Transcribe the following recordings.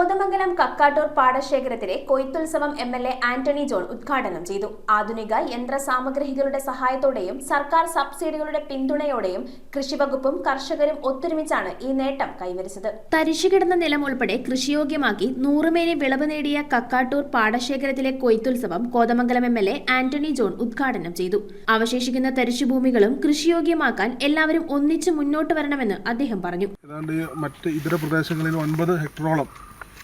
Kothamangalam Kakkattoor പാടശേഖരത്തിലെ കൊയ്ത്തുത്സവം MLA Antony John ഉദ്ഘാടനം ചെയ്തു. ആധുനിക യന്ത്ര സാമഗ്രികളുടെ സഹായത്തോടെയും സർക്കാർ സബ്സിഡികളുടെ പിന്തുണയോടെയും കൃഷിവകുപ്പും കർഷകരും ഒത്തൊരുമിച്ചാണ് ഈ നേട്ടം കൈവരിച്ചത്. തരിശുകിടന്ന നിലം ഉൾപ്പെടെ കൃഷിയോഗ്യമാക്കി 100 മേനി വിളവ് നേടിയ കക്കാട്ടൂർ പാടശേഖരത്തിലെ കൊയ്ത്തുത്സവം കോതമംഗലം എംഎൽഎ ആന്റണി ജോൺ ഉദ്ഘാടനം ചെയ്തു. അവശേഷിക്കുന്ന തരിശുഭൂമികളും കൃഷിയോഗ്യമാക്കാൻ എല്ലാവരും ഒന്നിച്ച് മുന്നോട്ട് വരണമെന്ന് അദ്ദേഹം പറഞ്ഞു. മറ്റ് ഇതര പ്രദേശങ്ങളിൽ 9 ഹെക്ടറോളം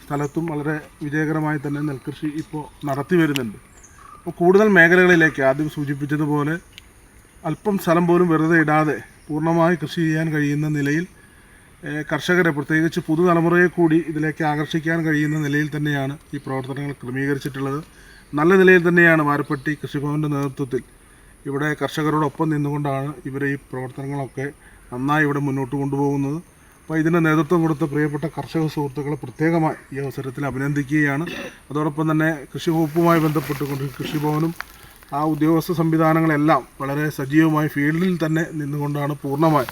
സ്ഥലത്തും വളരെ വിജയകരമായി തന്നെ നെൽകൃഷി ഇപ്പോൾ നടത്തി വരുന്നുണ്ട്. അപ്പോൾ കൂടുതൽ മേഖലകളിലേക്ക് ആദ്യം സൂചിപ്പിച്ചതുപോലെ അല്പം സ്ഥലം പോലും വെറുതെ ഇടാതെ പൂർണ്ണമായി കൃഷി ചെയ്യാൻ കഴിയുന്ന നിലയിൽ കർഷകരെ, പ്രത്യേകിച്ച് പുതുതലമുറയെ കൂടി ഇതിലേക്ക് ആകർഷിക്കാൻ കഴിയുന്ന നിലയിൽ തന്നെയാണ് ഈ പ്രവർത്തനങ്ങൾ ക്രമീകരിച്ചിട്ടുള്ളത്. നല്ല നിലയിൽ തന്നെയാണ് വാരപ്പെട്ടി കൃഷിഭവൻ്റെ നേതൃത്വത്തിൽ ഇവിടെ കർഷകരോടൊപ്പം നിന്നുകൊണ്ടാണ് ഇവരെ ഈ പ്രവർത്തനങ്ങളൊക്കെ നന്നായി ഇവിടെ മുന്നോട്ട് കൊണ്ടുപോകുന്നത്. അപ്പോൾ ഇതിന് നേതൃത്വം കൊടുത്ത പ്രിയപ്പെട്ട കർഷക സുഹൃത്തുക്കളെ പ്രത്യേകമായി ഈ അവസരത്തിൽ അഭിനന്ദിക്കുകയാണ്. അതോടൊപ്പം തന്നെ കൃഷി വകുപ്പുമായി ബന്ധപ്പെട്ടുകൊണ്ട് കൃഷിഭവനും ആ ഉദ്യോഗസ്ഥ സംവിധാനങ്ങളെല്ലാം വളരെ സജീവമായി ഫീൽഡിൽ തന്നെ നിന്നുകൊണ്ടാണ് പൂർണ്ണമായി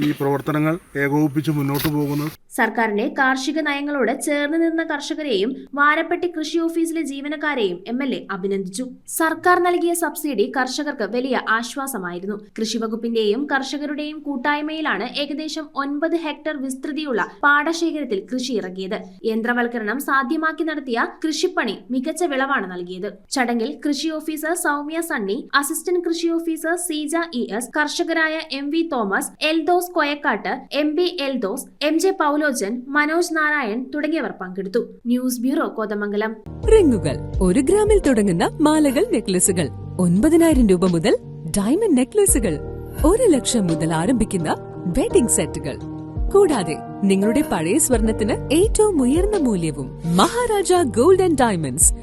ഈ പ്രവർത്തനങ്ങൾ ഏകോപിപ്പിച്ച് മുന്നോട്ട് പോകുന്നത്. സർക്കാരിന്റെ കാർഷിക നയങ്ങളോട് ചേർന്ന് നിന്ന കർഷകരെയും വാരപ്പെട്ടി കൃഷി ഓഫീസിലെ ജീവനക്കാരെയും എംഎൽഎ അഭിനന്ദിച്ചു. സർക്കാർ നൽകിയ സബ്സിഡി കർഷകർക്ക് വലിയ ആശ്വാസമായിരുന്നു. കൃഷിവകുപ്പിന്റെയും കർഷകരുടെയും കൂട്ടായ്മയിലാണ് ഏകദേശം 9 ഹെക്ടർ വിസ്തൃതിയുള്ള പാടശേഖരത്തിൽ കൃഷി ഇറങ്ങിയത്. യന്ത്രവൽക്കരണം സാധ്യമാക്കി നടത്തിയ കൃഷിപ്പണി മികച്ച വിളവാണ് നൽകിയത്. ചടങ്ങിൽ കൃഷി ഓഫീസർ സൗമ്യ സണ്ണി, അസിസ്റ്റന്റ് കൃഷി ഓഫീസർ സീജ ES, കർഷകരായ MV Thomas, Eldhose Koyakkatt, MB Eldhose, MJ Paulojan, Manoj Narayan തുടങ്ങിയവർ പങ്കെടുത്തു. News bureau, Kothamangalam. റിങ്ങുകൾ 1 ഗ്രാമിൽ തുടങ്ങുന്ന മാലകൾ, നെക്ലസുകൾ 9,000 രൂപ മുതൽ ഡയമണ്ട് നെക്ലസുകൾ 1 ലക്ഷം മുതൽ ആരംഭിക്കുന്ന വെഡിംഗ് സെറ്റുകൾ. കൂടാതെ നിങ്ങളുടെ പഴയ സ്വർണത്തിന് ഏറ്റവും ഉയർന്ന മൂല്യവും മഹാരാജ ഗോൾഡ് ആൻഡ് ഡയമണ്ട്സ്